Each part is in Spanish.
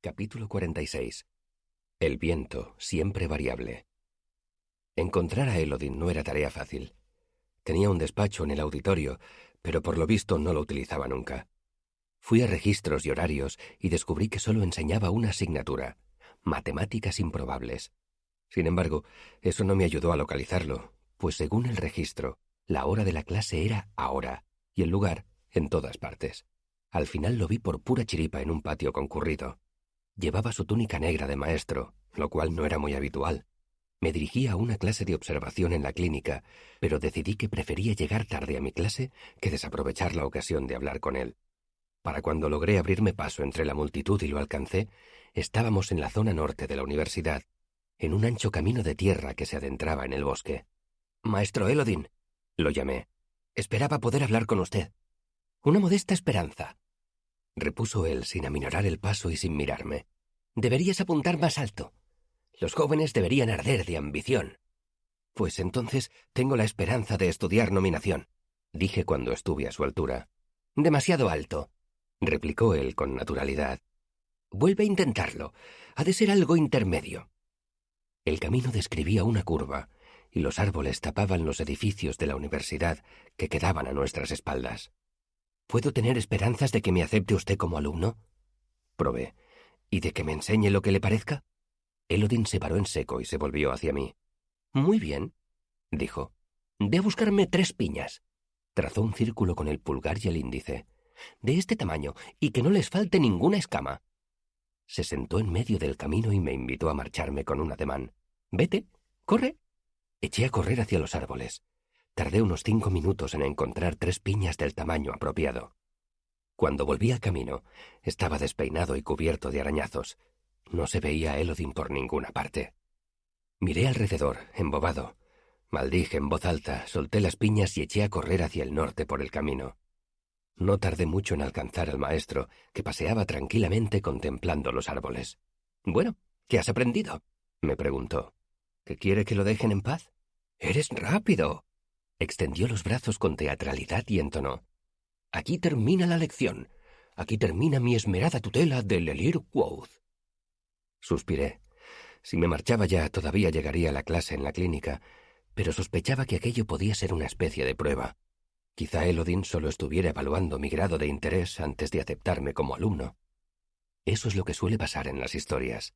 Capítulo 46. El viento, siempre variable. Encontrar a Elodin no era tarea fácil. Tenía un despacho en el auditorio, pero por lo visto no lo utilizaba nunca. Fui a registros y horarios y descubrí que solo enseñaba una asignatura: matemáticas improbables. Sin embargo, eso no me ayudó a localizarlo, pues según el registro, la hora de la clase era ahora, y el lugar en todas partes. Al final lo vi por pura chiripa en un patio concurrido. Llevaba su túnica negra de maestro, lo cual no era muy habitual. Me dirigía a una clase de observación en la clínica, pero decidí que prefería llegar tarde a mi clase que desaprovechar la ocasión de hablar con él. Para cuando logré abrirme paso entre la multitud y lo alcancé, estábamos en la zona norte de la universidad, en un ancho camino de tierra que se adentraba en el bosque. «Maestro Elodin», lo llamé. «Esperaba poder hablar con usted». «Una modesta esperanza», repuso él sin aminorar el paso y sin mirarme. «Deberías apuntar más alto. Los jóvenes deberían arder de ambición». «Pues entonces tengo la esperanza de estudiar nominación», dije cuando estuve a su altura. «Demasiado alto», replicó él con naturalidad. «Vuelve a intentarlo. Ha de ser algo intermedio». El camino describía una curva, y los árboles tapaban los edificios de la universidad que quedaban a nuestras espaldas. «¿Puedo tener esperanzas de que me acepte usted como alumno?», probé. «¿Y de que me enseñe lo que le parezca?». Elodin se paró en seco y se volvió hacia mí. «Muy bien», dijo. «Ve a buscarme 3 piñas». Trazó un círculo con el pulgar y el índice. «De este tamaño, y que no les falte ninguna escama». Se sentó en medio del camino y me invitó a marcharme con un ademán. «Vete, corre». Eché a correr hacia los árboles. Tardé unos 5 minutos en encontrar 3 piñas del tamaño apropiado. Cuando volví al camino, estaba despeinado y cubierto de arañazos. No se veía a Elodin por ninguna parte. Miré alrededor, embobado. Maldije en voz alta, solté las piñas y eché a correr hacia el norte por el camino. No tardé mucho en alcanzar al maestro, que paseaba tranquilamente contemplando los árboles. «Bueno, ¿qué has aprendido?», me preguntó. «¿Que quiere que lo dejen en paz?». «¡Eres rápido!». Extendió los brazos con teatralidad y entonó. «Aquí termina la lección. Aquí termina mi esmerada tutela de Lelir Quoth». Suspiré. Si me marchaba ya, todavía llegaría a la clase en la clínica, pero sospechaba que aquello podía ser una especie de prueba. Quizá Elodin solo estuviera evaluando mi grado de interés antes de aceptarme como alumno. Eso es lo que suele pasar en las historias.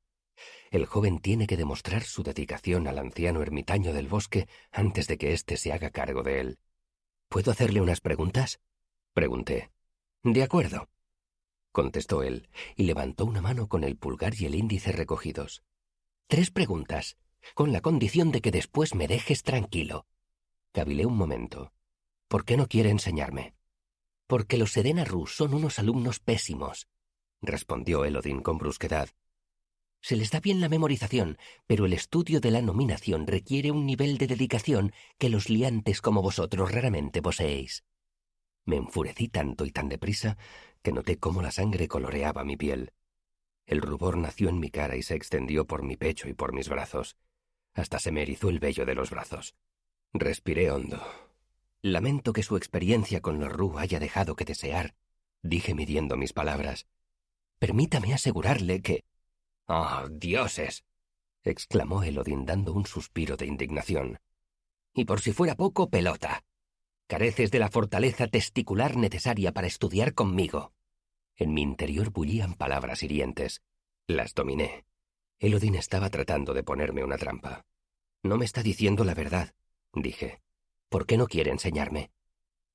El joven tiene que demostrar su dedicación al anciano ermitaño del bosque antes de que éste se haga cargo de él. «¿Puedo hacerle unas preguntas?», pregunté. «De acuerdo», contestó él, y levantó una mano con el pulgar y el índice recogidos. «3 preguntas, con la condición de que después me dejes tranquilo». Cavilé un momento. «¿Por qué no quiere enseñarme?». «Porque los Sedena Rus son unos alumnos pésimos», respondió Elodin con brusquedad. «Se les da bien la memorización, pero el estudio de la nominación requiere un nivel de dedicación que los liantes como vosotros raramente poseéis». Me enfurecí tanto y tan deprisa que noté cómo la sangre coloreaba mi piel. El rubor nació en mi cara y se extendió por mi pecho y por mis brazos. Hasta se me erizó el vello de los brazos. Respiré hondo. «Lamento que su experiencia con los Ru haya dejado que desear», dije midiendo mis palabras. «Permítame asegurarle que...». «¡Oh, dioses!», exclamó Elodin dando un suspiro de indignación. «Y por si fuera poco, pelota. Careces de la fortaleza testicular necesaria para estudiar conmigo». En mi interior bullían palabras hirientes. Las dominé. Elodin estaba tratando de ponerme una trampa. «No me está diciendo la verdad», dije. «¿Por qué no quiere enseñarme?».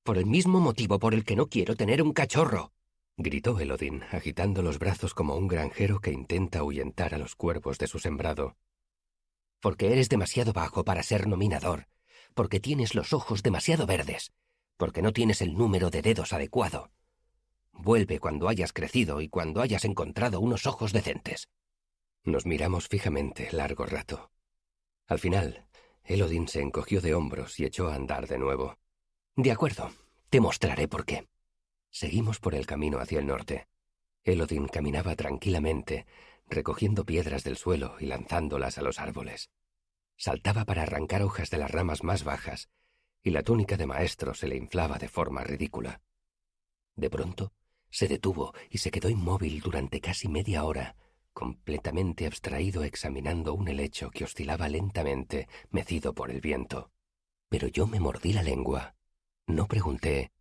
«Por el mismo motivo por el que no quiero tener un cachorro», gritó Elodin, agitando los brazos como un granjero que intenta ahuyentar a los cuervos de su sembrado. «Porque eres demasiado bajo para ser nominador, porque tienes los ojos demasiado verdes, porque no tienes el número de dedos adecuado. Vuelve cuando hayas crecido y cuando hayas encontrado unos ojos decentes». Nos miramos fijamente largo rato. Al final, Elodin se encogió de hombros y echó a andar de nuevo. «De acuerdo, te mostraré por qué». Seguimos por el camino hacia el norte. Elodin caminaba tranquilamente, recogiendo piedras del suelo y lanzándolas a los árboles. Saltaba para arrancar hojas de las ramas más bajas, y la túnica de maestro se le inflaba de forma ridícula. De pronto, se detuvo y se quedó inmóvil durante casi media hora, completamente abstraído examinando un helecho que oscilaba lentamente, mecido por el viento. Pero yo me mordí la lengua. No pregunté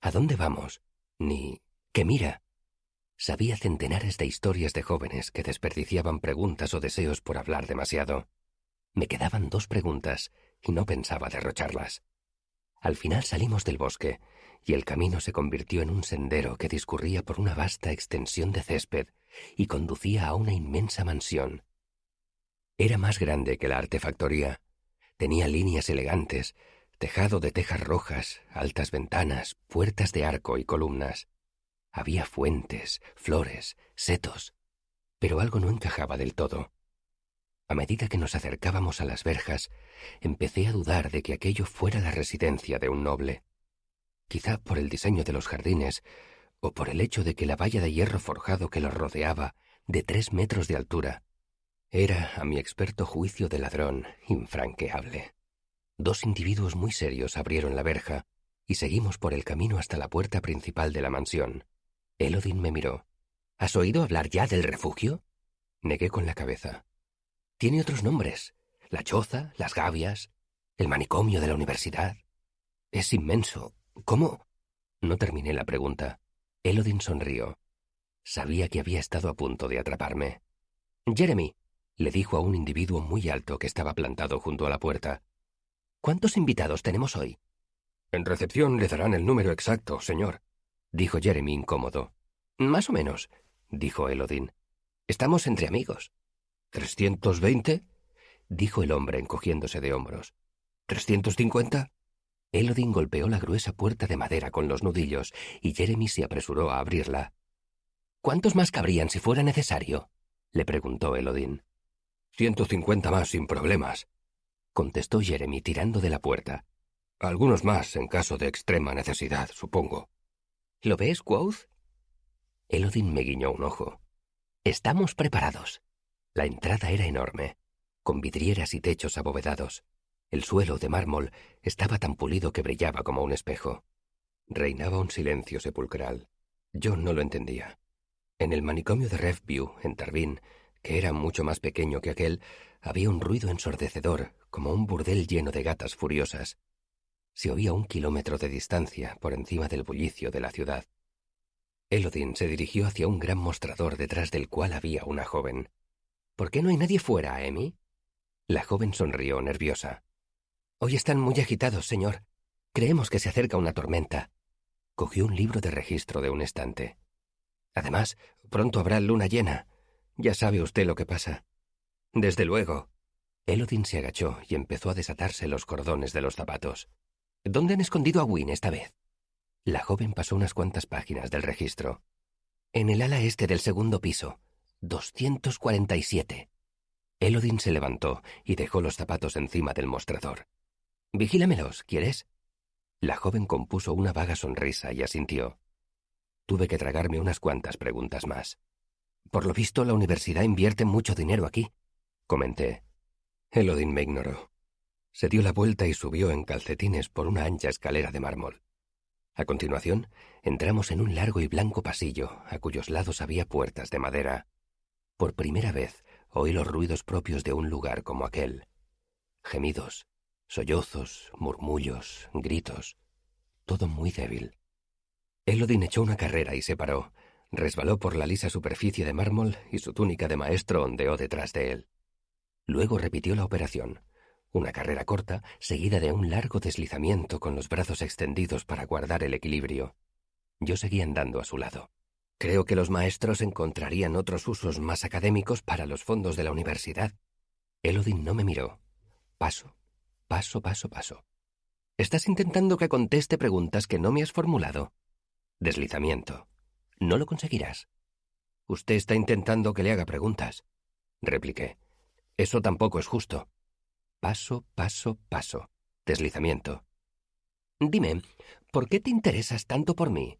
¿a dónde vamos? Ni ¿qué mira? Sabía centenares de historias de jóvenes que desperdiciaban preguntas o deseos por hablar demasiado. Me quedaban 2 preguntas y no pensaba derrocharlas. Al final salimos del bosque y el camino se convirtió en un sendero que discurría por una vasta extensión de césped y conducía a una inmensa mansión. Era más grande que la artefactoría. Tenía líneas elegantes, tejado de tejas rojas, altas ventanas, puertas de arco y columnas. Había fuentes, flores, setos, pero algo no encajaba del todo. A medida que nos acercábamos a las verjas, empecé a dudar de que aquello fuera la residencia de un noble. Quizá por el diseño de los jardines, o por el hecho de que la valla de hierro forjado que los rodeaba, de 3 metros de altura, era, a mi experto juicio de ladrón, infranqueable. 2 individuos muy serios abrieron la verja y seguimos por el camino hasta la puerta principal de la mansión. Elodin me miró. ¿Has oído hablar ya del refugio? Negué con la cabeza. Tiene otros nombres. La choza, las gavias, el manicomio de la universidad. Es inmenso. ¿Cómo? No terminé la pregunta. Elodin sonrió. Sabía que había estado a punto de atraparme. Jeremy, le dijo a un individuo muy alto que estaba plantado junto a la puerta. ¿Cuántos invitados tenemos hoy? En recepción le darán el número exacto, señor, dijo Jeremy incómodo. Más o menos, dijo Elodin. Estamos entre amigos. ¿320? Dijo el hombre encogiéndose de hombros. ¿350? Elodin golpeó la gruesa puerta de madera con los nudillos y Jeremy se apresuró a abrirla. ¿Cuántos más cabrían si fuera necesario? Le preguntó Elodin. 150 más sin problemas, contestó Jeremy tirando de la puerta. Algunos más en caso de extrema necesidad, supongo. ¿Lo ves, Quoth? Elodin me guiñó un ojo. Estamos preparados. La entrada era enorme, con vidrieras y techos abovedados. El suelo, de mármol, estaba tan pulido que brillaba como un espejo. Reinaba un silencio sepulcral. Yo no lo entendía. En el manicomio de Revview, en Tarvin, que era mucho más pequeño que aquel, había un ruido ensordecedor, como un burdel lleno de gatas furiosas. Se oía 1 kilómetro de distancia, por encima del bullicio de la ciudad. Elodin se dirigió hacia un gran mostrador detrás del cual había una joven. ¿Por qué no hay nadie fuera, Amy? La joven sonrió nerviosa. Hoy están muy agitados, señor. Creemos que se acerca una tormenta. Cogió un libro de registro de un estante. Además, pronto habrá luna llena. Ya sabe usted lo que pasa. Desde luego. Elodin se agachó y empezó a desatarse los cordones de los zapatos. ¿Dónde han escondido a Wynne esta vez? La joven pasó unas cuantas páginas del registro. En el ala este del segundo piso. 247. Elodin se levantó y dejó los zapatos encima del mostrador. Vigílamelos, ¿quieres? La joven compuso una vaga sonrisa y asintió. Tuve que tragarme unas cuantas preguntas más. Por lo visto, la universidad invierte mucho dinero aquí, comenté. Elodin me ignoró. Se dio la vuelta y subió en calcetines por una ancha escalera de mármol. A continuación, entramos en un largo y blanco pasillo, a cuyos lados había puertas de madera. Por primera vez oí los ruidos propios de un lugar como aquel. Gemidos, sollozos, murmullos, gritos. Todo muy débil. Elodin echó una carrera y se paró. Resbaló por la lisa superficie de mármol y su túnica de maestro ondeó detrás de él. Luego repitió la operación. Una carrera corta, seguida de un largo deslizamiento con los brazos extendidos para guardar el equilibrio. Yo seguí andando a su lado. Creo que los maestros encontrarían otros usos más académicos para los fondos de la universidad. Elodin no me miró. Paso, paso, paso, paso. ¿Estás intentando que conteste preguntas que no me has formulado? Deslizamiento. No lo conseguirás. Usted está intentando que le haga preguntas, repliqué. Eso tampoco es justo. Paso, paso, paso. Deslizamiento. Dime, ¿por qué te interesas tanto por mí?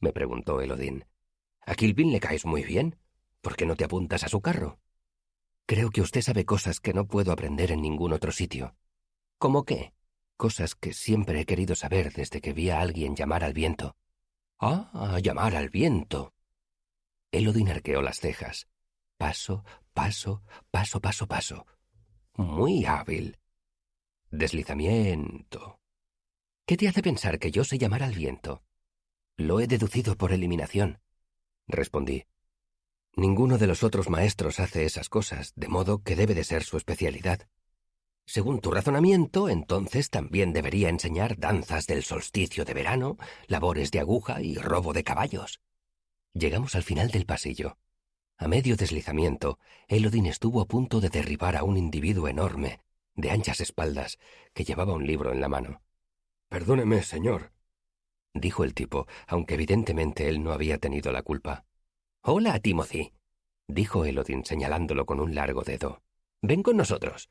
Me preguntó Elodin. ¿A Kilvin le caes muy bien? ¿Por qué no te apuntas a su carro? Creo que usted sabe cosas que no puedo aprender en ningún otro sitio. ¿Cómo qué? Cosas que siempre he querido saber desde que vi a alguien llamar al viento. Ah, llamar al viento. Elodin arqueó las cejas. Paso, paso, paso, paso, paso. Muy hábil. Deslizamiento. ¿Qué te hace pensar que yo sé llamar al viento? Lo he deducido por eliminación, respondí. Ninguno de los otros maestros hace esas cosas, de modo que debe de ser su especialidad. Según tu razonamiento, entonces también debería enseñar danzas del solsticio de verano, labores de aguja y robo de caballos. Llegamos al final del pasillo. A medio deslizamiento, Elodin estuvo a punto de derribar a un individuo enorme, de anchas espaldas, que llevaba un libro en la mano. «Perdóneme, señor», dijo el tipo, aunque evidentemente él no había tenido la culpa. «Hola, Timothy», dijo Elodin señalándolo con un largo dedo. «Ven con nosotros».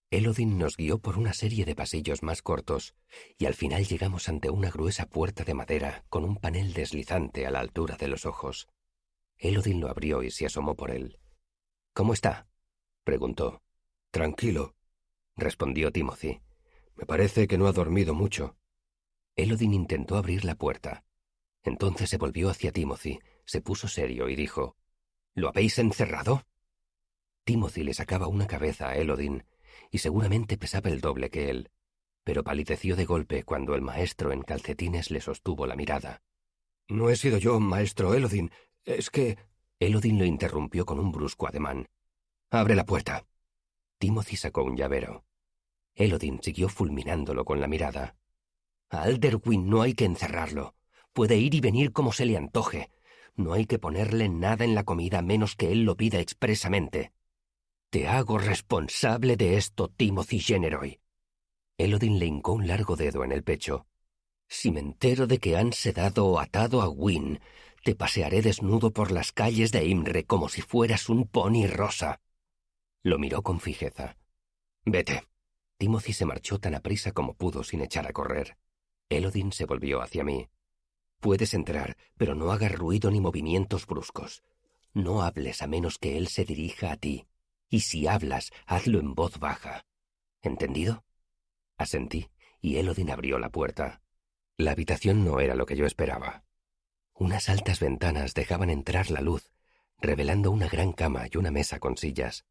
Elodin nos guió por una serie de pasillos más cortos, y al final llegamos ante una gruesa puerta de madera con un panel deslizante a la altura de los ojos. Elodin lo abrió y se asomó por él. «¿Cómo está?», preguntó. «Tranquilo», respondió Timothy. «Me parece que no ha dormido mucho». Elodin intentó abrir la puerta. Entonces se volvió hacia Timothy, se puso serio y dijo: «¿Lo habéis encerrado?». Timothy le sacaba una cabeza a Elodin, y seguramente pesaba el doble que él, pero palideció de golpe cuando el maestro en calcetines le sostuvo la mirada. «No he sido yo, maestro Elodin. Es que...». Elodin lo interrumpió con un brusco ademán. «Abre la puerta». Timothy sacó un llavero. Elodin siguió fulminándolo con la mirada. «A Alderwin no hay que encerrarlo. Puede ir y venir como se le antoje. No hay que ponerle nada en la comida menos que él lo pida expresamente. Te hago responsable de esto, Timothy Generoy». Elodin le hincó un largo dedo en el pecho. «Si me entero de que han sedado o atado a Wynne, te pasearé desnudo por las calles de Imre como si fueras un pony rosa». Lo miró con fijeza. «Vete». Timothy se marchó tan aprisa como pudo sin echar a correr. Elodin se volvió hacia mí. «Puedes entrar, pero no hagas ruido ni movimientos bruscos. No hables a menos que él se dirija a ti. Y si hablas, hazlo en voz baja. ¿Entendido?». Asentí, y Elodin abrió la puerta. La habitación no era lo que yo esperaba. Unas altas ventanas dejaban entrar la luz, revelando una gran cama y una mesa con sillas.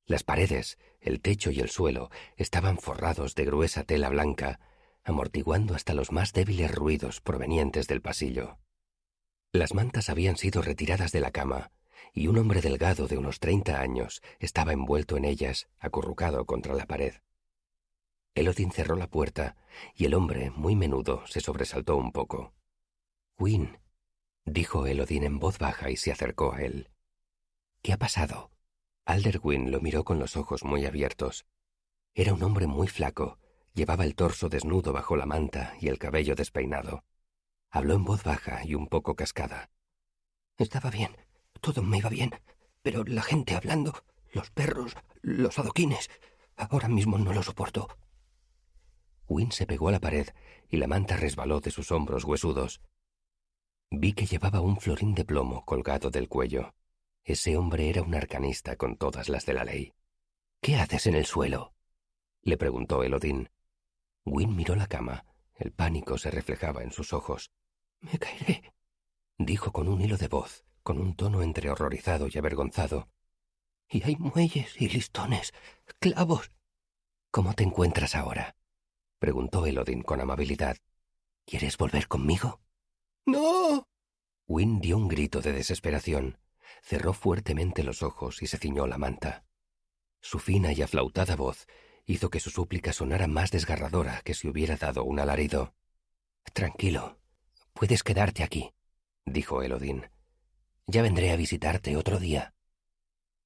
Las paredes, el techo y el suelo estaban forrados de gruesa tela blanca, amortiguando hasta los más débiles ruidos provenientes del pasillo. Las mantas habían sido retiradas de la cama, y un hombre delgado de unos 30 años estaba envuelto en ellas, acurrucado contra la pared. Elodin cerró la puerta, y el hombre, muy menudo, se sobresaltó un poco. «Wynne», dijo Elodin en voz baja y se acercó a él. «¿Qué ha pasado?». Alderwin lo miró con los ojos muy abiertos. Era un hombre muy flaco, llevaba el torso desnudo bajo la manta y el cabello despeinado. Habló en voz baja y un poco cascada. «Estaba bien, todo me iba bien, pero la gente hablando, los perros, los adoquines, ahora mismo no lo soporto». Wynne se pegó a la pared y la manta resbaló de sus hombros huesudos. Vi que llevaba un florín de plomo colgado del cuello. Ese hombre era un arcanista con todas las de la ley. «¿Qué haces en el suelo?», le preguntó Elodin. Wynne miró la cama. El pánico se reflejaba en sus ojos. «Me caeré», dijo con un hilo de voz, con un tono entre horrorizado y avergonzado. «Y hay muelles y listones, clavos». «¿Cómo te encuentras ahora?», preguntó Elodin con amabilidad. «¿Quieres volver conmigo?». «¡No!». Wynne dio un grito de desesperación. Cerró fuertemente los ojos y se ciñó la manta. Su fina y aflautada voz hizo que su súplica sonara más desgarradora que si hubiera dado un alarido. «Tranquilo, puedes quedarte aquí», dijo Elodin. «Ya vendré a visitarte otro día».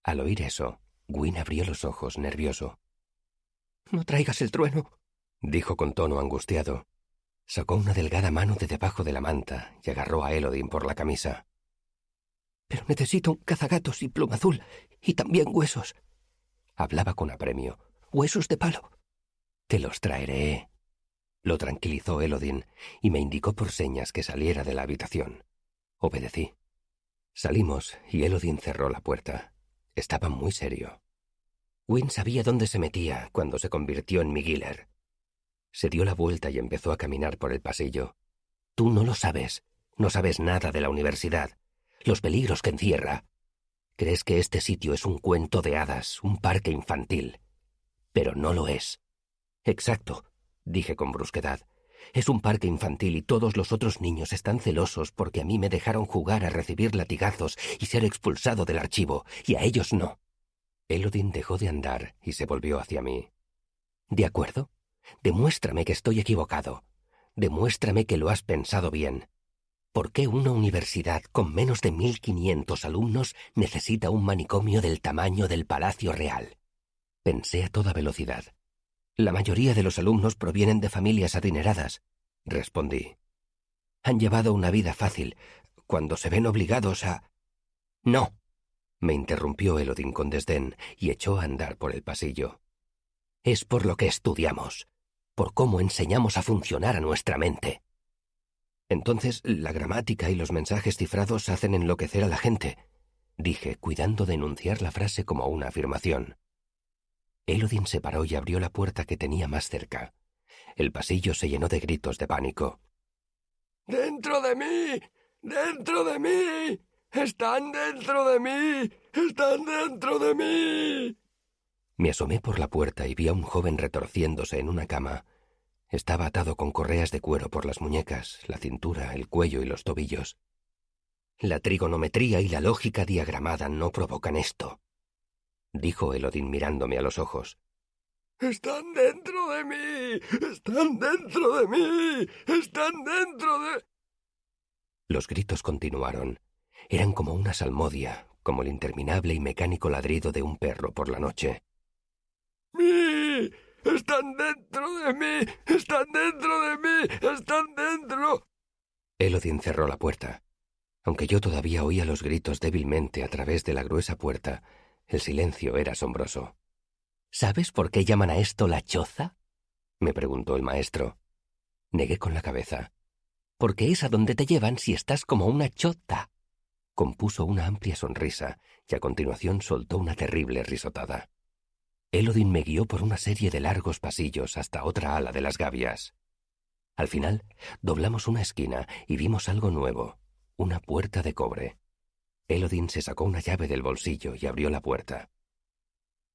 Al oír eso, Wynne abrió los ojos, nervioso. «No traigas el trueno», dijo con tono angustiado. Sacó una delgada mano de debajo de la manta y agarró a Elodin por la camisa. «Pero necesito un cazagatos y pluma azul, y también huesos». Hablaba con apremio. «Huesos de palo». «Te los traeré», lo tranquilizó Elodin, y me indicó por señas que saliera de la habitación. Obedecí. Salimos, y Elodin cerró la puerta. Estaba muy serio. Wynne sabía dónde se metía cuando se convirtió en mi Giller. Se dio la vuelta y empezó a caminar por el pasillo. «Tú no lo sabes. No sabes nada de la universidad. Los peligros que encierra». Crees que este sitio es un cuento de hadas, un parque infantil. Pero no lo es. Exacto, dije con brusquedad. Es un parque infantil y todos los otros niños están celosos porque a mí me dejaron jugar a recibir latigazos y ser expulsado del archivo, y a ellos no. Elodin dejó de andar y se volvió hacia mí. ¿De acuerdo? Demuéstrame que estoy equivocado. Demuéstrame que lo has pensado bien. ¿Por qué una universidad con menos de 1500 alumnos necesita un manicomio del tamaño del Palacio Real? Pensé a toda velocidad. La mayoría de los alumnos provienen de familias adineradas, respondí. Han llevado una vida fácil, cuando se ven obligados a... No, me interrumpió Elodin con desdén y echó a andar por el pasillo. Es por lo que estudiamos, por cómo enseñamos a funcionar a nuestra mente. Entonces, la gramática y los mensajes cifrados hacen enloquecer a la gente, dije, cuidando de enunciar la frase como una afirmación. Elodin se paró y abrió la puerta que tenía más cerca. El pasillo se llenó de gritos de pánico. ¡Dentro de mí! ¡Dentro de mí! ¡Están dentro de mí! ¡Están dentro de mí! Me asomé por la puerta y vi a un joven retorciéndose en una cama. Estaba atado con correas de cuero por las muñecas, la cintura, el cuello y los tobillos. La trigonometría y la lógica diagramada no provocan esto, dijo Elodin mirándome a los ojos. ¡Están dentro de mí! ¡Están dentro de mí! ¡Están dentro de...! Los gritos continuaron. Eran como una salmodia, como el interminable y mecánico ladrido de un perro por la noche. ¡Mí! ¡Están dentro de mí! ¡Están dentro de mí! ¡Están dentro! Elodin cerró la puerta. Aunque yo todavía oía los gritos débilmente a través de la gruesa puerta, el silencio era asombroso. ¿Sabes por qué llaman a esto la choza?, me preguntó el maestro. Negué con la cabeza. Porque es a donde te llevan si estás como una chota. Compuso una amplia sonrisa y a continuación soltó una terrible risotada. Elodin me guió por una serie de largos pasillos hasta otra ala de las gavias. Al final, doblamos una esquina y vimos algo nuevo, una puerta de cobre. Elodin se sacó una llave del bolsillo y abrió la puerta.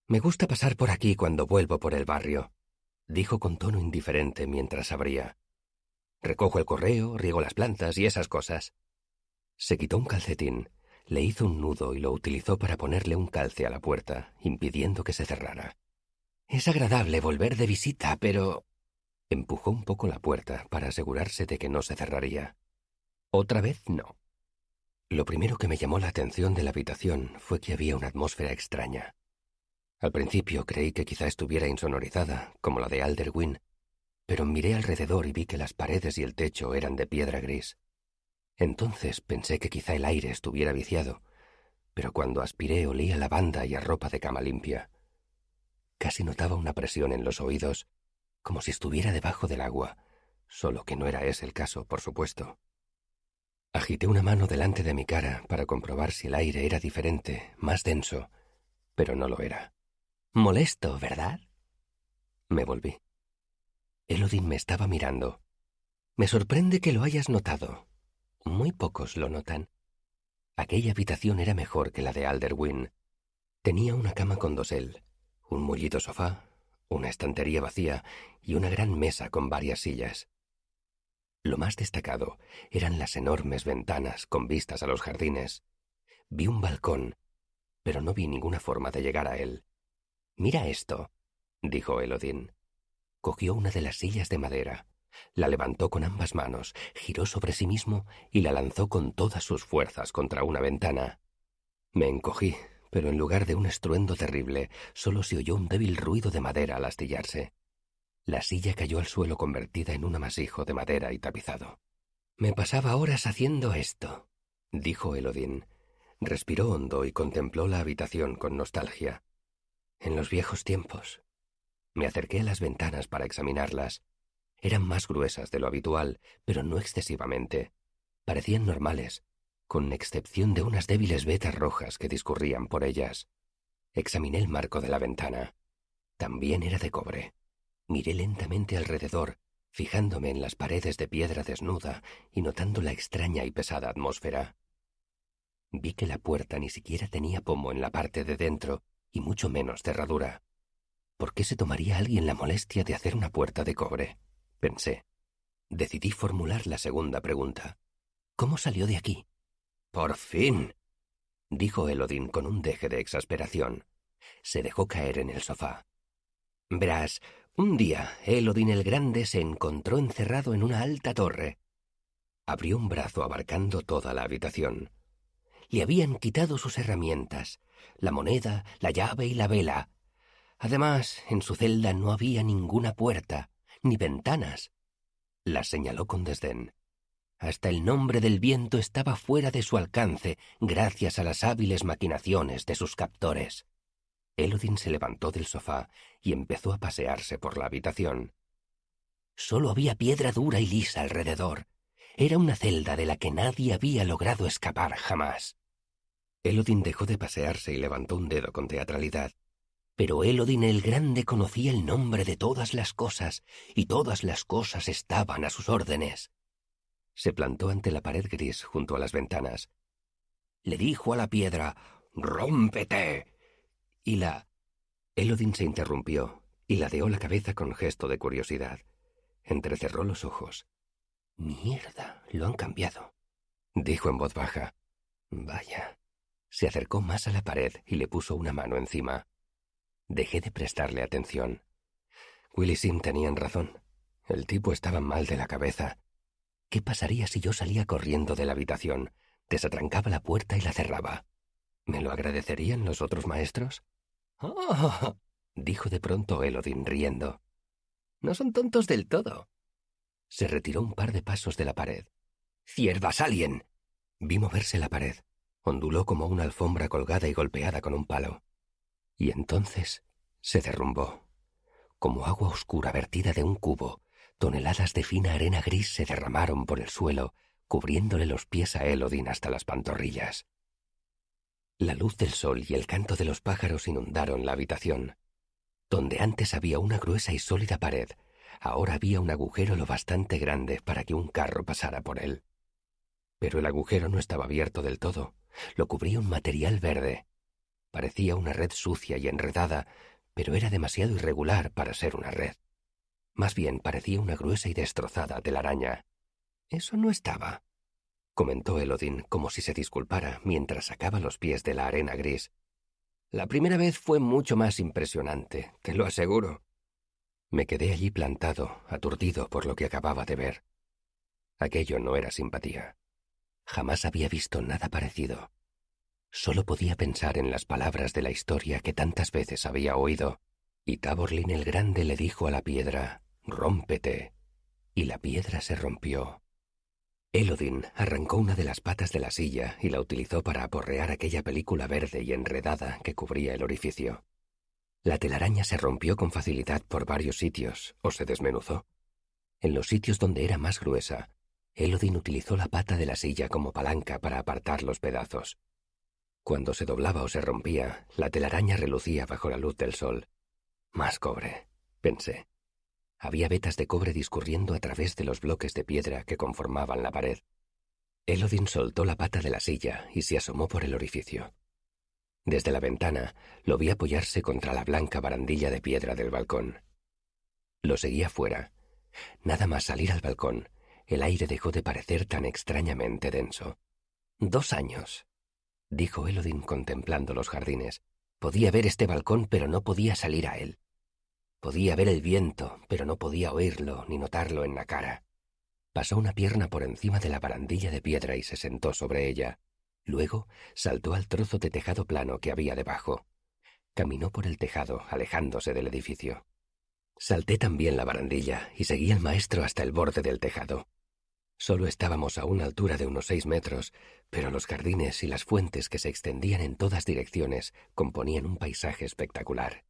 Me gusta pasar por aquí cuando vuelvo por el barrio, dijo con tono indiferente mientras abría. Recojo el correo, riego las plantas y esas cosas. Se quitó un calcetín, le hizo un nudo y lo utilizó para ponerle un calce a la puerta, impidiendo que se cerrara. Es agradable volver de visita, pero... Empujó un poco la puerta para asegurarse de que no se cerraría. Otra vez no. Lo primero que me llamó la atención de la habitación fue que había una atmósfera extraña. Al principio creí que quizá estuviera insonorizada, como la de Alderwyn, pero miré alrededor y vi que las paredes y el techo eran de piedra gris. Entonces pensé que quizá el aire estuviera viciado, pero cuando aspiré olí a lavanda y a ropa de cama limpia. Casi notaba una presión en los oídos, como si estuviera debajo del agua, solo que no era ese el caso, por supuesto. Agité una mano delante de mi cara para comprobar si el aire era diferente, más denso, pero no lo era. Molesto, ¿verdad? Me volví. Elodin me estaba mirando. Me sorprende que lo hayas notado. Muy pocos lo notan. Aquella habitación era mejor que la de Alderwyn. Tenía una cama con dosel, un mullido sofá, una estantería vacía y una gran mesa con varias sillas. Lo más destacado eran las enormes ventanas con vistas a los jardines. Vi un balcón, pero no vi ninguna forma de llegar a él. «Mira esto», dijo Elodin. Cogió una de las sillas de madera, la levantó con ambas manos, giró sobre sí mismo y la lanzó con todas sus fuerzas contra una ventana. Me encogí, pero en lugar de un estruendo terrible, solo se oyó un débil ruido de madera al astillarse. La silla cayó al suelo convertida en un amasijo de madera y tapizado. «Me pasaba horas haciendo esto», dijo Elodin. Respiró hondo y contempló la habitación con nostalgia. «En los viejos tiempos». Me acerqué a las ventanas para examinarlas. Eran más gruesas de lo habitual, pero no excesivamente. Parecían normales, con excepción de unas débiles vetas rojas que discurrían por ellas. Examiné el marco de la ventana. También era de cobre. Miré lentamente alrededor, fijándome en las paredes de piedra desnuda y notando la extraña y pesada atmósfera. Vi que la puerta ni siquiera tenía pomo en la parte de dentro, y mucho menos cerradura. ¿Por qué se tomaría alguien la molestia de hacer una puerta de cobre?, pensé. Decidí formular la segunda pregunta. ¿Cómo salió de aquí? «¡Por fin!», dijo Elodin con un deje de exasperación. Se dejó caer en el sofá. Verás, un día Elodin el Grande se encontró encerrado en una alta torre. Abrió un brazo abarcando toda la habitación. Le habían quitado sus herramientas, la moneda, la llave y la vela. Además, en su celda no había ninguna puerta, ni ventanas. Las señaló con desdén. Hasta el nombre del viento estaba fuera de su alcance, gracias a las hábiles maquinaciones de sus captores. Elodin se levantó del sofá y empezó a pasearse por la habitación. Solo había piedra dura y lisa alrededor. Era una celda de la que nadie había logrado escapar jamás. Elodin dejó de pasearse y levantó un dedo con teatralidad. Pero Elodin el Grande conocía el nombre de todas las cosas, y todas las cosas estaban a sus órdenes. Se plantó ante la pared gris junto a las ventanas. Le dijo a la piedra: «¡Rómpete!». Y Elodin se interrumpió y ladeó la cabeza con gesto de curiosidad. Entrecerró los ojos. «Mierda, lo han cambiado», dijo en voz baja. «Vaya». Se acercó más a la pared y le puso una mano encima. Dejé de prestarle atención. Will y Sim tenían razón. El tipo estaba mal de la cabeza. ¿Qué pasaría si yo salía corriendo de la habitación, desatrancaba la puerta y la cerraba? ¿Me lo agradecerían los otros maestros? «¡Oh!», dijo de pronto Elodin riendo. «No son tontos del todo». Se retiró un par de pasos de la pared. «¡Ciervas, alien!». Vi moverse la pared. Onduló como una alfombra colgada y golpeada con un palo. Y entonces se derrumbó. Como agua oscura vertida de un cubo, toneladas de fina arena gris se derramaron por el suelo, cubriéndole los pies a Elodin hasta las pantorrillas. La luz del sol y el canto de los pájaros inundaron la habitación. Donde antes había una gruesa y sólida pared, ahora había un agujero lo bastante grande para que un carro pasara por él. Pero el agujero no estaba abierto del todo. Lo cubría un material verde. Parecía una red sucia y enredada, pero era demasiado irregular para ser una red. Más bien parecía una gruesa y destrozada telaraña. «Eso no estaba», comentó Elodin como si se disculpara mientras sacaba los pies de la arena gris. «La primera vez fue mucho más impresionante, te lo aseguro». Me quedé allí plantado, aturdido por lo que acababa de ver. Aquello no era simpatía. Jamás había visto nada parecido. Solo podía pensar en las palabras de la historia que tantas veces había oído, y Taborlin el Grande le dijo a la piedra: «Rómpete», y la piedra se rompió. Elodin arrancó una de las patas de la silla y la utilizó para aporrear aquella película verde y enredada que cubría el orificio. La telaraña se rompió con facilidad por varios sitios, o se desmenuzó. En los sitios donde era más gruesa, Elodin utilizó la pata de la silla como palanca para apartar los pedazos. Cuando se doblaba o se rompía, la telaraña relucía bajo la luz del sol. «Más cobre», pensé. Había vetas de cobre discurriendo a través de los bloques de piedra que conformaban la pared. Elodin soltó la pata de la silla y se asomó por el orificio. Desde la ventana lo vi apoyarse contra la blanca barandilla de piedra del balcón. Lo seguía fuera. Nada más salir al balcón, el aire dejó de parecer tan extrañamente denso. «2 años», dijo Elodin contemplando los jardines. Podía ver este balcón, pero no podía salir a él. Podía ver el viento, pero no podía oírlo ni notarlo en la cara. Pasó una pierna por encima de la barandilla de piedra y se sentó sobre ella. Luego saltó al trozo de tejado plano que había debajo. Caminó por el tejado, alejándose del edificio. Salté también la barandilla y seguí al maestro hasta el borde del tejado. Solo estábamos a una altura de unos 6 metros, pero los jardines y las fuentes que se extendían en todas direcciones componían un paisaje espectacular.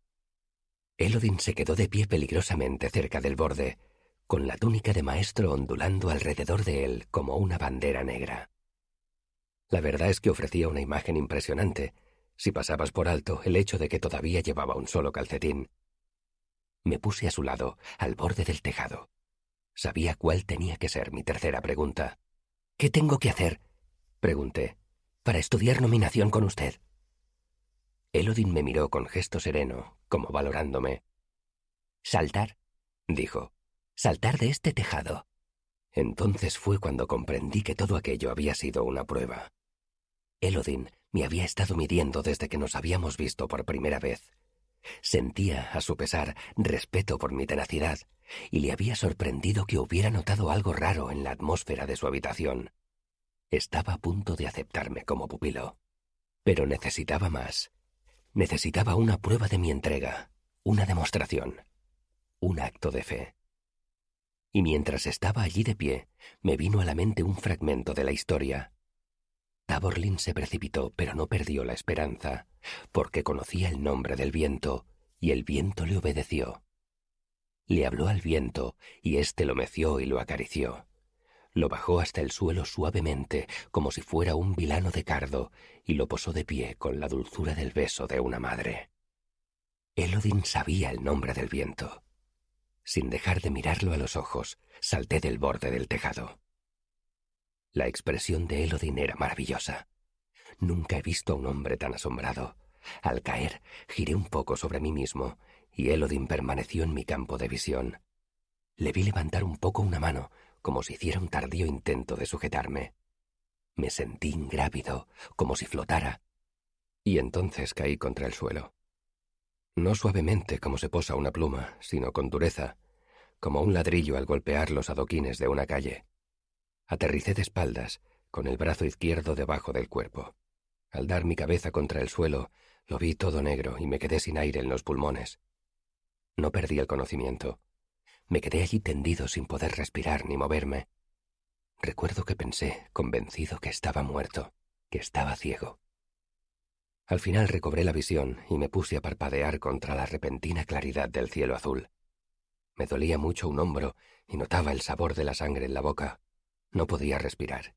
Elodin se quedó de pie peligrosamente cerca del borde, con la túnica de maestro ondulando alrededor de él como una bandera negra. La verdad es que ofrecía una imagen impresionante, si pasabas por alto el hecho de que todavía llevaba un solo calcetín. Me puse a su lado, al borde del tejado. Sabía cuál tenía que ser mi tercera pregunta. «¿Qué tengo que hacer?», pregunté. para estudiar nominación con usted. Elodin me miró con gesto sereno, como valorándome. «Saltar», dijo. «Saltar de este tejado». Entonces fue cuando comprendí que todo aquello había sido una prueba. Elodin me había estado midiendo desde que nos habíamos visto por primera vez. Sentía, a su pesar, respeto por mi tenacidad, y le había sorprendido que hubiera notado algo raro en la atmósfera de su habitación. Estaba a punto de aceptarme como pupilo. Pero necesitaba más. Necesitaba una prueba de mi entrega, una demostración, un acto de fe. Y mientras estaba allí de pie, me vino a la mente un fragmento de la historia. Taborlin se precipitó, pero no perdió la esperanza, porque conocía el nombre del viento, y el viento le obedeció. Le habló al viento, y éste lo meció y lo acarició. Lo bajó hasta el suelo suavemente, como si fuera un vilano de cardo, y lo posó de pie con la dulzura del beso de una madre. Elodin sabía el nombre del viento. Sin dejar de mirarlo a los ojos, salté del borde del tejado. La expresión de Elodin era maravillosa. Nunca he visto a un hombre tan asombrado. Al caer, giré un poco sobre mí mismo, y Elodin permaneció en mi campo de visión. Le vi levantar un poco una mano, como si hiciera un tardío intento de sujetarme. Me sentí ingrávido, como si flotara, y entonces caí contra el suelo. No suavemente como se posa una pluma, sino con dureza, como un ladrillo al golpear los adoquines de una calle. Aterricé de espaldas, con el brazo izquierdo debajo del cuerpo. Al dar mi cabeza contra el suelo, lo vi todo negro y me quedé sin aire en los pulmones. No perdí el conocimiento. Me quedé allí tendido sin poder respirar ni moverme. Recuerdo que pensé, convencido, que estaba muerto, que estaba ciego. Al final recobré la visión y me puse a parpadear contra la repentina claridad del cielo azul. Me dolía mucho un hombro y notaba el sabor de la sangre en la boca. No podía respirar.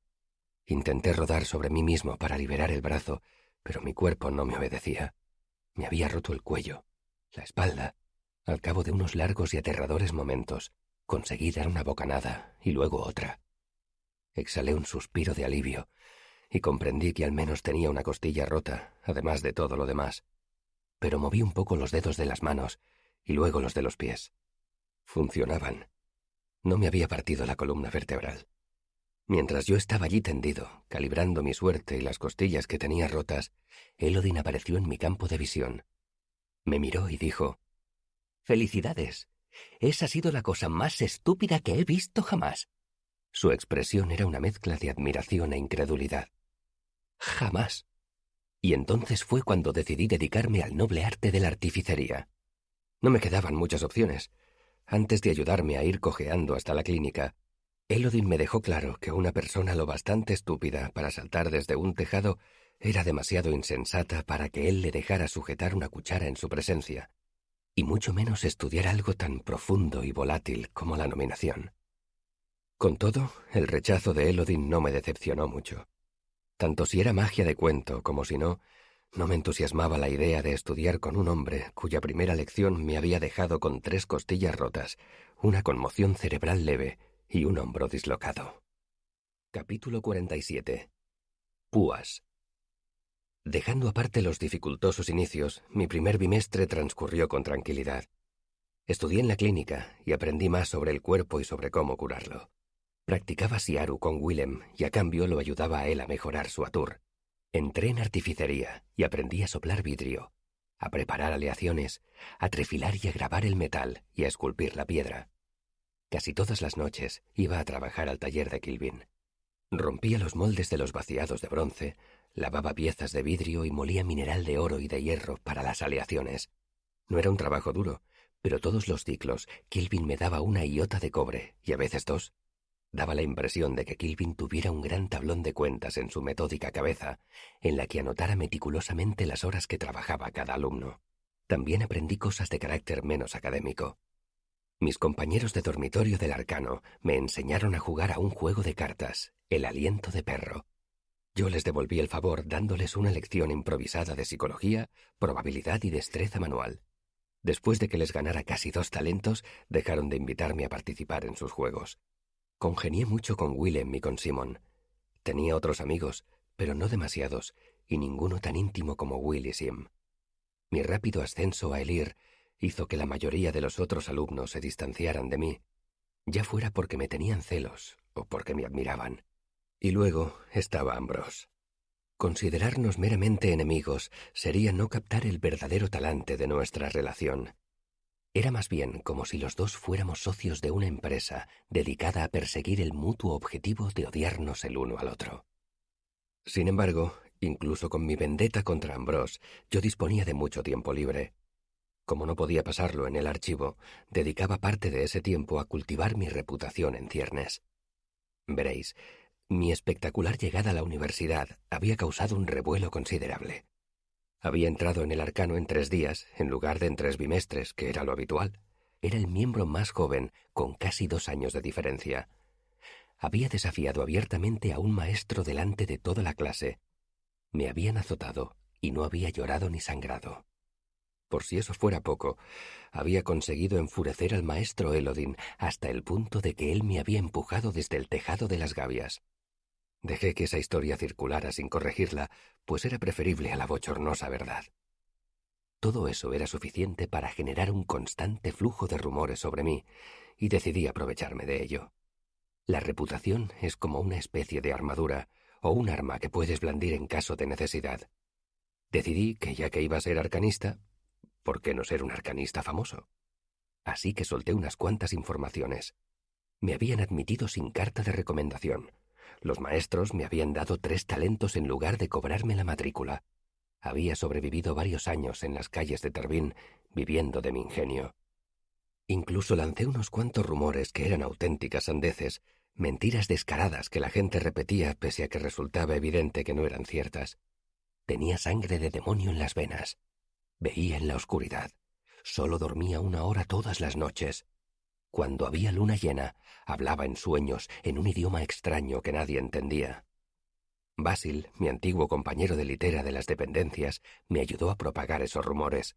Intenté rodar sobre mí mismo para liberar el brazo, pero mi cuerpo no me obedecía. Me había roto el cuello, la espalda. Al cabo de unos largos y aterradores momentos, conseguí dar una bocanada y luego otra. Exhalé un suspiro de alivio y comprendí que al menos tenía una costilla rota, además de todo lo demás. Pero moví un poco los dedos de las manos y luego los de los pies. Funcionaban. No me había partido la columna vertebral. Mientras yo estaba allí tendido, calibrando mi suerte y las costillas que tenía rotas, Elodin apareció en mi campo de visión. Me miró y dijo: «¡Felicidades! Esa ha sido la cosa más estúpida que he visto jamás». Su expresión era una mezcla de admiración e incredulidad. «Jamás». Y entonces fue cuando decidí dedicarme al noble arte de la artificería. No me quedaban muchas opciones. Antes de ayudarme a ir cojeando hasta la clínica, Elodin me dejó claro que una persona lo bastante estúpida para saltar desde un tejado era demasiado insensata para que él le dejara sujetar una cuchara en su presencia, y mucho menos estudiar algo tan profundo y volátil como la nominación. Con todo, el rechazo de Elodin no me decepcionó mucho. Tanto si era magia de cuento como si no, no me entusiasmaba la idea de estudiar con un hombre cuya primera lección me había dejado con 3 costillas rotas, una conmoción cerebral leve y un hombro dislocado. Capítulo 47. Púas. Dejando aparte los dificultosos inicios, mi primer bimestre transcurrió con tranquilidad. Estudié en la clínica y aprendí más sobre el cuerpo y sobre cómo curarlo. Practicaba siaru con Willem y a cambio lo ayudaba a él a mejorar su atur. Entré en artificería y aprendí a soplar vidrio, a preparar aleaciones, a trefilar y a grabar el metal y a esculpir la piedra. Casi todas las noches iba a trabajar al taller de Kilvin. Rompía los moldes de los vaciados de bronce, lavaba piezas de vidrio y molía mineral de oro y de hierro para las aleaciones. No era un trabajo duro, pero todos los ciclos Kilvin me daba una iota de cobre y a veces 2. Daba la impresión de que Kilvin tuviera un gran tablón de cuentas en su metódica cabeza, en la que anotara meticulosamente las horas que trabajaba cada alumno. También aprendí cosas de carácter menos académico. Mis compañeros de dormitorio del Arcano me enseñaron a jugar a un juego de cartas, el aliento de perro. Yo les devolví el favor dándoles una lección improvisada de psicología, probabilidad y destreza manual. Después de que les ganara casi 2 talentos, dejaron de invitarme a participar en sus juegos. Congenié mucho con Willem y con Simon. Tenía otros amigos, pero no demasiados, y ninguno tan íntimo como Will y Sim. Mi rápido ascenso a Elir hizo que la mayoría de los otros alumnos se distanciaran de mí, ya fuera porque me tenían celos o porque me admiraban. Y luego estaba Ambrose. Considerarnos meramente enemigos sería no captar el verdadero talante de nuestra relación. Era más bien como si los dos fuéramos socios de una empresa dedicada a perseguir el mutuo objetivo de odiarnos el uno al otro. Sin embargo, incluso con mi vendetta contra Ambrose, yo disponía de mucho tiempo libre. Como no podía pasarlo en el archivo, dedicaba parte de ese tiempo a cultivar mi reputación en ciernes. Veréis, mi espectacular llegada a la universidad había causado un revuelo considerable. Había entrado en el arcano en 3 días, en lugar de en 3 bimestres, que era lo habitual. Era el miembro más joven, con casi 2 años de diferencia. Había desafiado abiertamente a un maestro delante de toda la clase. Me habían azotado y no había llorado ni sangrado. Por si eso fuera poco, había conseguido enfurecer al maestro Elodin hasta el punto de que él me había empujado desde el tejado de las gavias. Dejé que esa historia circulara sin corregirla, pues era preferible a la bochornosa verdad. Todo eso era suficiente para generar un constante flujo de rumores sobre mí, y decidí aprovecharme de ello. La reputación es como una especie de armadura, o un arma que puedes blandir en caso de necesidad. Decidí que ya que iba a ser arcanista, ¿por qué no ser un arcanista famoso? Así que solté unas cuantas informaciones. Me habían admitido sin carta de recomendación. Los maestros me habían dado 3 talentos en lugar de cobrarme la matrícula. Había sobrevivido varios años en las calles de Tervín, viviendo de mi ingenio. Incluso lancé unos cuantos rumores que eran auténticas sandeces, mentiras descaradas que la gente repetía pese a que resultaba evidente que no eran ciertas. Tenía sangre de demonio en las venas. Veía en la oscuridad. Solo dormía 1 hora todas las noches. Cuando había luna llena, hablaba en sueños en un idioma extraño que nadie entendía. Basil, mi antiguo compañero de litera de las dependencias, me ayudó a propagar esos rumores.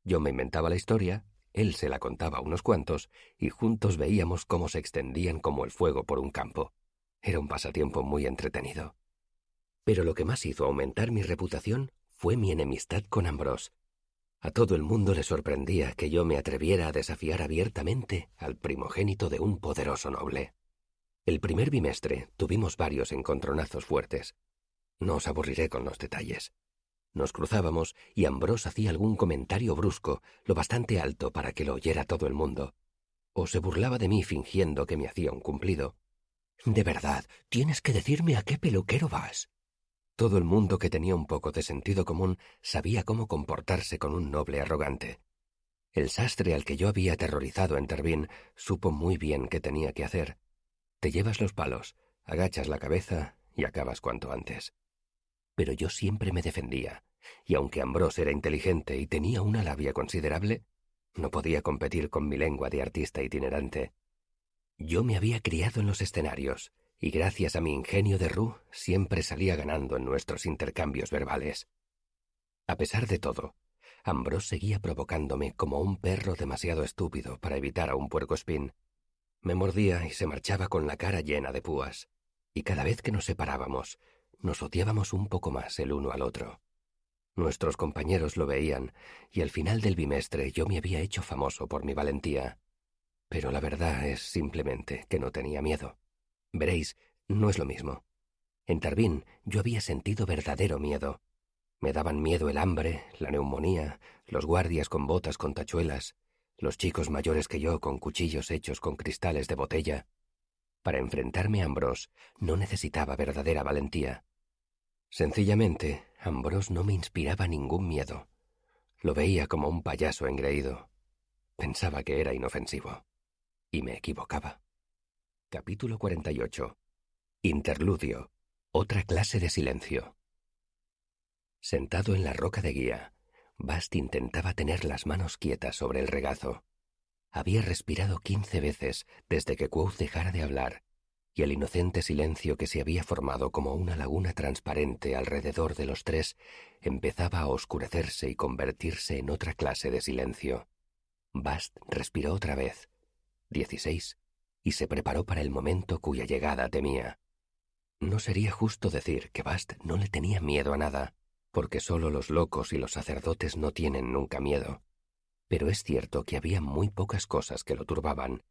Yo me inventaba la historia, él se la contaba a unos cuantos, y juntos veíamos cómo se extendían como el fuego por un campo. Era un pasatiempo muy entretenido. Pero lo que más hizo aumentar mi reputación fue mi enemistad con Ambrose. A todo el mundo le sorprendía que yo me atreviera a desafiar abiertamente al primogénito de un poderoso noble. El primer bimestre tuvimos varios encontronazos fuertes. No os aburriré con los detalles. Nos cruzábamos y Ambrose hacía algún comentario brusco, lo bastante alto para que lo oyera todo el mundo. O se burlaba de mí fingiendo que me hacía un cumplido. «De verdad, tienes que decirme a qué peluquero vas». Todo el mundo que tenía un poco de sentido común sabía cómo comportarse con un noble arrogante. El sastre al que yo había aterrorizado en Tervín supo muy bien qué tenía que hacer. Te llevas los palos, agachas la cabeza y acabas cuanto antes. Pero yo siempre me defendía, y aunque Ambrose era inteligente y tenía una labia considerable, no podía competir con mi lengua de artista itinerante. Yo me había criado en los escenarios, y gracias a mi ingenio de Rue siempre salía ganando en nuestros intercambios verbales. A pesar de todo, Ambrose seguía provocándome como un perro demasiado estúpido para evitar a un puercoespín. Me mordía y se marchaba con la cara llena de púas, y cada vez que nos separábamos, nos odiábamos un poco más el uno al otro. Nuestros compañeros lo veían, y al final del bimestre yo me había hecho famoso por mi valentía. Pero la verdad es simplemente que no tenía miedo. Veréis, no es lo mismo. En Tervín yo había sentido verdadero miedo. Me daban miedo el hambre, la neumonía, los guardias con botas con tachuelas, los chicos mayores que yo con cuchillos hechos con cristales de botella. Para enfrentarme a Ambrose no necesitaba verdadera valentía. Sencillamente, Ambrose no me inspiraba ningún miedo. Lo veía como un payaso engreído. Pensaba que era inofensivo. Y me equivocaba. Capítulo 48. Interludio. Otra clase de silencio. Sentado en la roca de guía, Bast intentaba tener las manos quietas sobre el regazo. Había respirado 15 veces desde que Quoth dejara de hablar, y el inocente silencio que se había formado como una laguna transparente alrededor de los 3 empezaba a oscurecerse y convertirse en otra clase de silencio. Bast respiró otra vez, 16, y se preparó para el momento cuya llegada temía. No sería justo decir que Bast no le tenía miedo a nada, porque solo los locos y los sacerdotes no tienen nunca miedo. Pero es cierto que había muy pocas cosas que lo turbaban.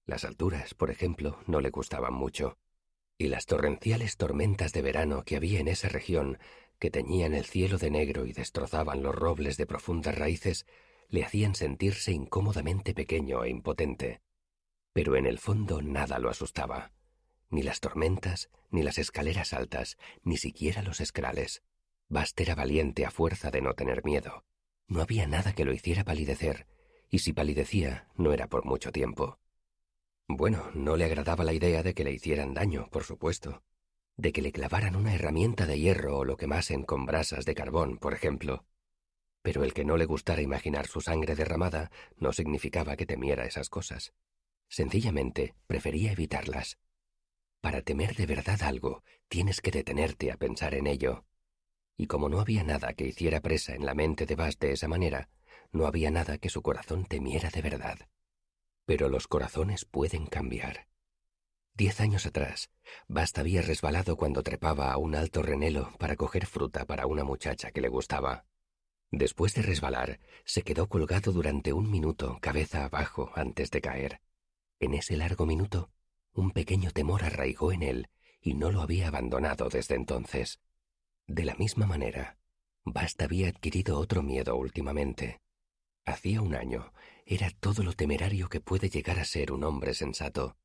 Las alturas, por ejemplo, no le gustaban mucho. Y las torrenciales tormentas de verano que había en esa región, que teñían el cielo de negro y destrozaban los robles de profundas raíces, le hacían sentirse incómodamente pequeño e impotente. Pero en el fondo nada lo asustaba. Ni las tormentas, ni las escaleras altas, ni siquiera los escrales. Bast era valiente a fuerza de no tener miedo. No había nada que lo hiciera palidecer, y si palidecía, no era por mucho tiempo. Bueno, no le agradaba la idea de que le hicieran daño, por supuesto. De que le clavaran una herramienta de hierro o lo quemasen con brasas de carbón, por ejemplo. Pero el que no le gustara imaginar su sangre derramada no significaba que temiera esas cosas. Sencillamente prefería evitarlas. Para temer de verdad algo, tienes que detenerte a pensar en ello. Y como no había nada que hiciera presa en la mente de Bast de esa manera, no había nada que su corazón temiera de verdad. Pero los corazones pueden cambiar. 10 años atrás, Bast había resbalado cuando trepaba a un alto renelo para coger fruta para una muchacha que le gustaba. Después de resbalar, se quedó colgado durante 1 minuto, cabeza abajo, antes de caer. En ese largo minuto, un pequeño temor arraigó en él y no lo había abandonado desde entonces. De la misma manera, Bast había adquirido otro miedo últimamente. Hacía 1 año era todo lo temerario que puede llegar a ser un hombre sensato,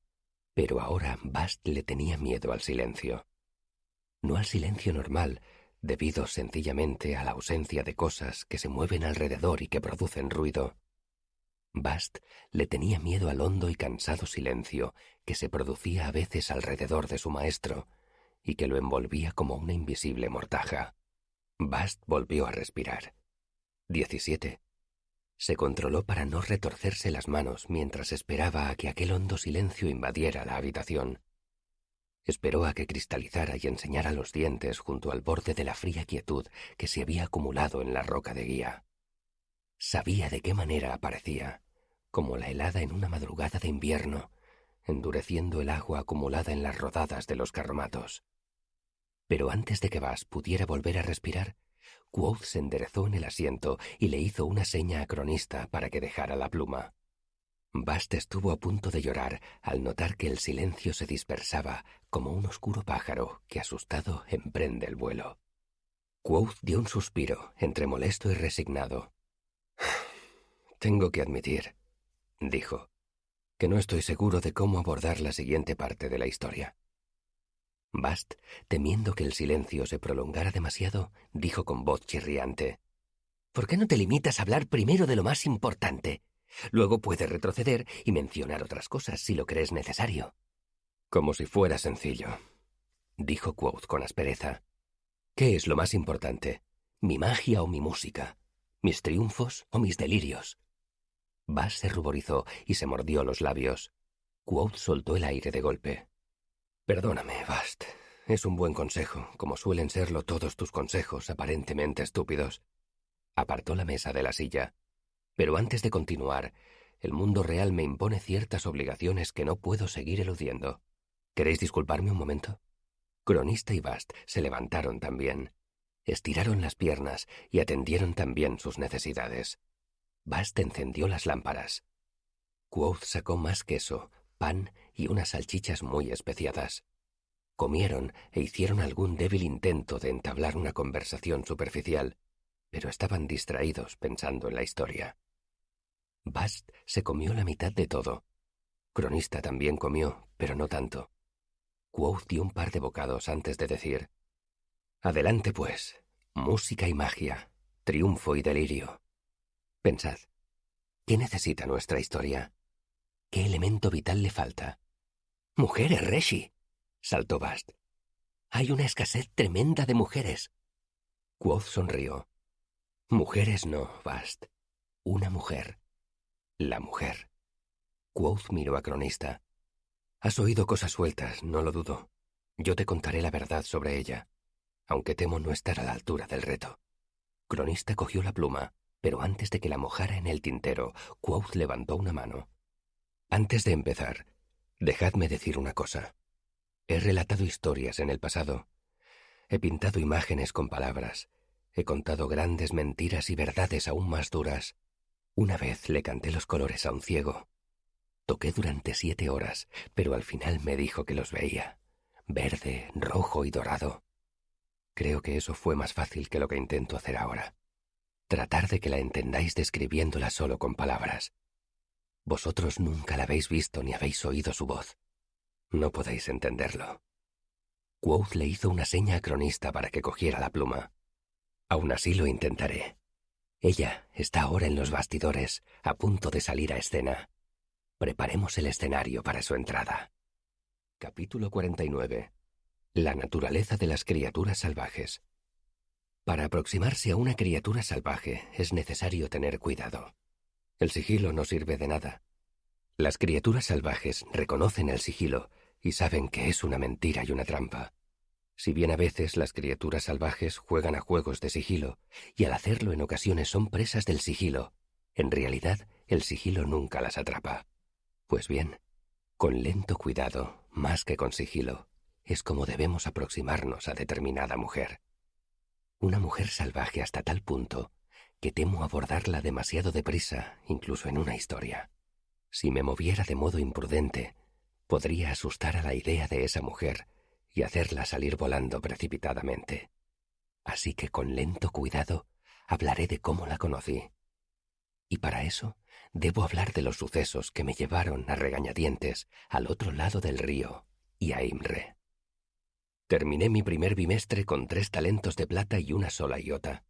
pero ahora Bast le tenía miedo al silencio. No al silencio normal, debido sencillamente a la ausencia de cosas que se mueven alrededor y que producen ruido. Bast le tenía miedo al hondo y cansado silencio que se producía a veces alrededor de su maestro y que lo envolvía como una invisible mortaja. Bast volvió a respirar. 17. Se controló para no retorcerse las manos mientras esperaba a que aquel hondo silencio invadiera la habitación. Esperó a que cristalizara y enseñara los dientes junto al borde de la fría quietud que se había acumulado en la roca de guía. Sabía de qué manera aparecía, como la helada en una madrugada de invierno, endureciendo el agua acumulada en las rodadas de los carromatos. Pero antes de que Bast pudiera volver a respirar, Quoth se enderezó en el asiento y le hizo una seña a Cronista para que dejara la pluma. Bast estuvo a punto de llorar al notar que el silencio se dispersaba como un oscuro pájaro que asustado emprende el vuelo. Quoth dio un suspiro, entre molesto y resignado. «Tengo que admitir», dijo, «que no estoy seguro de cómo abordar la siguiente parte de la historia». Bast, temiendo que el silencio se prolongara demasiado, dijo con voz chirriante, «¿Por qué no te limitas a hablar primero de lo más importante? Luego puedes retroceder y mencionar otras cosas si lo crees necesario». «Como si fuera sencillo», dijo Quoth con aspereza. «¿Qué es lo más importante? ¿Mi magia o mi música? ¿Mis triunfos o mis delirios?» Bast se ruborizó y se mordió los labios. Quoth soltó el aire de golpe. «Perdóname, Bast. Es un buen consejo, como suelen serlo todos tus consejos aparentemente estúpidos». Apartó la mesa de la silla. «Pero antes de continuar, el mundo real me impone ciertas obligaciones que no puedo seguir eludiendo. ¿Queréis disculparme un momento?» Cronista y Bast se levantaron también. Estiraron las piernas y atendieron también sus necesidades. Bast encendió las lámparas. Quoth sacó más queso, pan y unas salchichas muy especiadas. Comieron e hicieron algún débil intento de entablar una conversación superficial, pero estaban distraídos pensando en la historia. Bast se comió la mitad de todo. Cronista también comió, pero no tanto. Quoth dio un par de bocados antes de decir: «Adelante, pues. Música y magia, triunfo y delirio. Pensad, ¿qué necesita nuestra historia? ¿Qué elemento vital le falta?» «Mujeres, Reshi», saltó Bast. «Hay una escasez tremenda de mujeres». Quoth sonrió. «Mujeres no, Bast. Una mujer. La mujer». Quoth miró a Cronista. «Has oído cosas sueltas, no lo dudo. Yo te contaré la verdad sobre ella, aunque temo no estar a la altura del reto». Cronista cogió la pluma, pero antes de que la mojara en el tintero, Quoth levantó una mano. «Antes de empezar, dejadme decir una cosa. He relatado historias en el pasado. He pintado imágenes con palabras. He contado grandes mentiras y verdades aún más duras. Una vez le canté los colores a un ciego. Toqué durante 7 horas, pero al final me dijo que los veía. Verde, rojo y dorado. Creo que eso fue más fácil que lo que intento hacer ahora. Tratar de que la entendáis describiéndola solo con palabras. Vosotros nunca la habéis visto ni habéis oído su voz. No podéis entenderlo. Quoth le hizo una seña a Cronista para que cogiera la pluma. Aún así lo intentaré. Ella está ahora en los bastidores, a punto de salir a escena. Preparemos el escenario para su entrada. Capítulo 49. La naturaleza de las criaturas salvajes. Para aproximarse a una criatura salvaje es necesario tener cuidado. El sigilo no sirve de nada. Las criaturas salvajes reconocen el sigilo y saben que es una mentira y una trampa. Si bien a veces las criaturas salvajes juegan a juegos de sigilo, y al hacerlo en ocasiones son presas del sigilo, en realidad el sigilo nunca las atrapa. Pues bien, con lento cuidado, más que con sigilo, es como debemos aproximarnos a determinada mujer. Una mujer salvaje hasta tal punto que temo abordarla demasiado deprisa, incluso en una historia. Si me moviera de modo imprudente, podría asustar a la idea de esa mujer y hacerla salir volando precipitadamente. Así que con lento cuidado hablaré de cómo la conocí. Y para eso debo hablar de los sucesos que me llevaron a regañadientes al otro lado del río y a Imre. Terminé mi primer bimestre con 3 talentos de plata y una sola iota.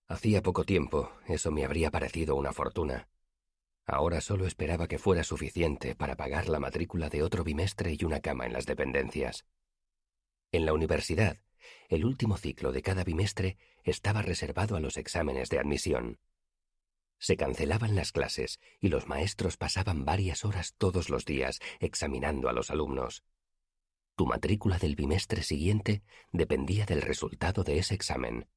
Hacía poco tiempo eso me habría parecido una fortuna. Ahora solo esperaba que fuera suficiente para pagar la matrícula de otro bimestre y una cama en las dependencias. En la universidad, el último ciclo de cada bimestre estaba reservado a los exámenes de admisión. Se cancelaban las clases y los maestros pasaban varias horas todos los días examinando a los alumnos. Tu matrícula del bimestre siguiente dependía del resultado de ese examen.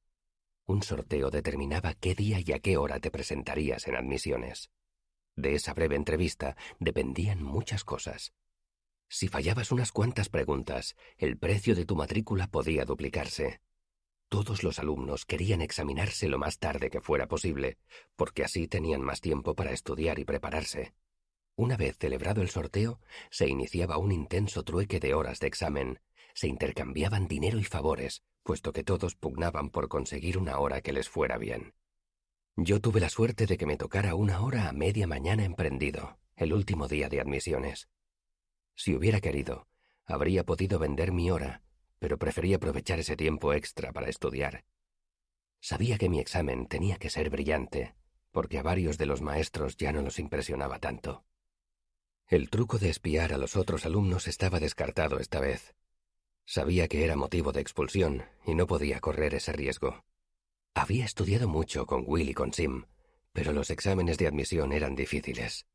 Un sorteo determinaba qué día y a qué hora te presentarías en admisiones. De esa breve entrevista dependían muchas cosas. Si fallabas unas cuantas preguntas, el precio de tu matrícula podía duplicarse. Todos los alumnos querían examinarse lo más tarde que fuera posible, porque así tenían más tiempo para estudiar y prepararse. Una vez celebrado el sorteo, se iniciaba un intenso trueque de horas de examen. Se intercambiaban dinero y favores, puesto que todos pugnaban por conseguir una hora que les fuera bien. Yo tuve la suerte de que me tocara una hora a media mañana emprendido, el último día de admisiones. Si hubiera querido, habría podido vender mi hora, pero preferí aprovechar ese tiempo extra para estudiar. Sabía que mi examen tenía que ser brillante, porque a varios de los maestros ya no los impresionaba tanto. El truco de espiar a los otros alumnos estaba descartado esta vez. Sabía que era motivo de expulsión y no podía correr ese riesgo. Había estudiado mucho con Will y con Sim, pero los exámenes de admisión eran difíciles.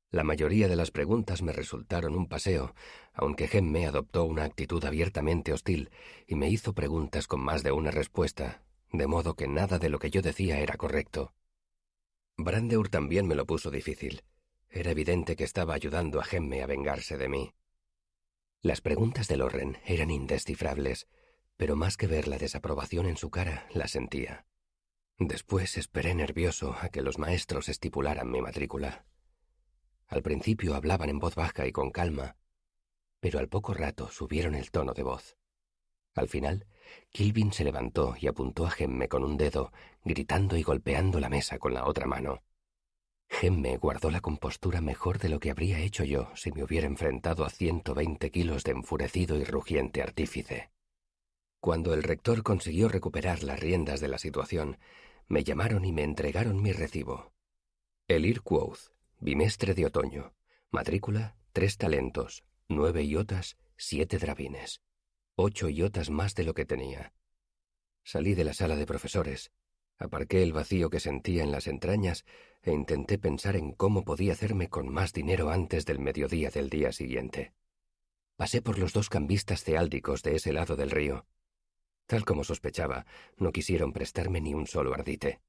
La mayoría de las preguntas me resultaron un paseo, aunque Gemme adoptó una actitud abiertamente hostil y me hizo preguntas con más de una respuesta, de modo que nada de lo que yo decía era correcto. Brandeur también me lo puso difícil. Era evidente que estaba ayudando a Gemme a vengarse de mí. Las preguntas de Lorren eran indescifrables, pero más que ver la desaprobación en su cara, la sentía. Después esperé nervioso a que los maestros estipularan mi matrícula. Al principio hablaban en voz baja y con calma, pero al poco rato subieron el tono de voz. Al final, Kilvin se levantó y apuntó a Gemme con un dedo, gritando y golpeando la mesa con la otra mano. Gemme guardó la compostura mejor de lo que habría hecho yo si me hubiera enfrentado a 120 kilos de enfurecido y rugiente artífice. Cuando el rector consiguió recuperar las riendas de la situación, me llamaron y me entregaron mi recibo. Elir Quoth, bimestre de otoño, matrícula 3 talentos, 9 iotas, 7 drabines, 8 iotas más de lo que tenía. Salí de la sala de profesores, aparqué el vacío que sentía en las entrañas e intenté pensar en cómo podía hacerme con más dinero antes del mediodía del día siguiente. Pasé por los 2 cambistas ceáldicos de ese lado del río. Tal como sospechaba, no quisieron prestarme ni un solo ardite.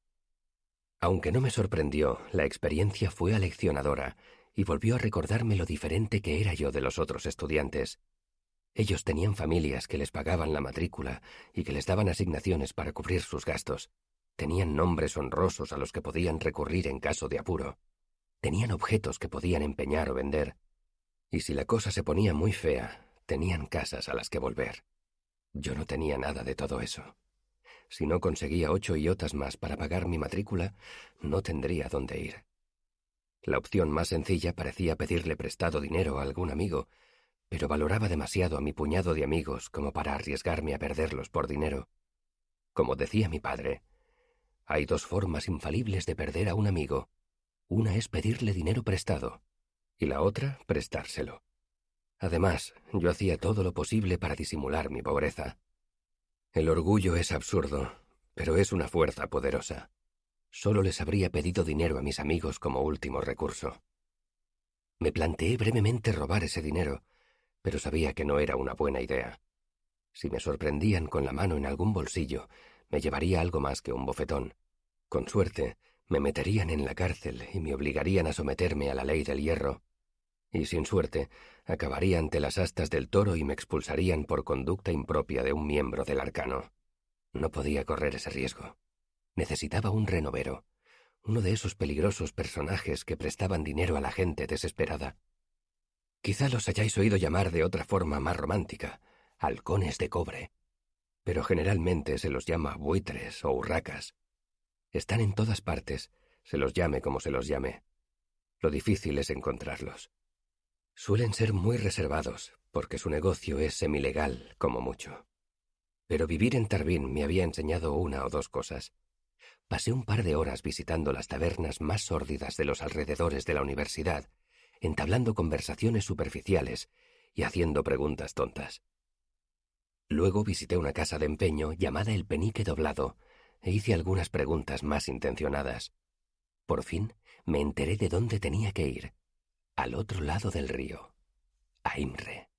Aunque no me sorprendió, la experiencia fue aleccionadora y volvió a recordarme lo diferente que era yo de los otros estudiantes. Ellos tenían familias que les pagaban la matrícula y que les daban asignaciones para cubrir sus gastos. Tenían nombres honrosos a los que podían recurrir en caso de apuro. Tenían objetos que podían empeñar o vender. Y si la cosa se ponía muy fea, tenían casas a las que volver. Yo no tenía nada de todo eso. Si no conseguía 8 iotas más para pagar mi matrícula, no tendría dónde ir. La opción más sencilla parecía pedirle prestado dinero a algún amigo, pero valoraba demasiado a mi puñado de amigos como para arriesgarme a perderlos por dinero. Como decía mi padre, hay 2 formas infalibles de perder a un amigo. Una es pedirle dinero prestado, y la otra, prestárselo. Además, yo hacía todo lo posible para disimular mi pobreza. El orgullo es absurdo, pero es una fuerza poderosa. Solo les habría pedido dinero a mis amigos como último recurso. Me planteé brevemente robar ese dinero, pero sabía que no era una buena idea. Si me sorprendían con la mano en algún bolsillo, me llevaría algo más que un bofetón. Con suerte, me meterían en la cárcel y me obligarían a someterme a la ley del hierro. Y sin suerte, acabaría ante las astas del toro y me expulsarían por conducta impropia de un miembro del arcano. No podía correr ese riesgo. Necesitaba un renovero, uno de esos peligrosos personajes que prestaban dinero a la gente desesperada. Quizá los hayáis oído llamar de otra forma más romántica, halcones de cobre, pero generalmente se los llama buitres o urracas. Están en todas partes, se los llame como se los llame. Lo difícil es encontrarlos. Suelen ser muy reservados, porque su negocio es semilegal, como mucho. Pero vivir en Tarbín me había enseñado 1 o 2 cosas. Pasé un par de horas visitando las tabernas más sórdidas de los alrededores de la universidad, entablando conversaciones superficiales y haciendo preguntas tontas. Luego visité una casa de empeño llamada El Penique Doblado e hice algunas preguntas más intencionadas. Por fin me enteré de dónde tenía que ir. Al otro lado del río, a Imre.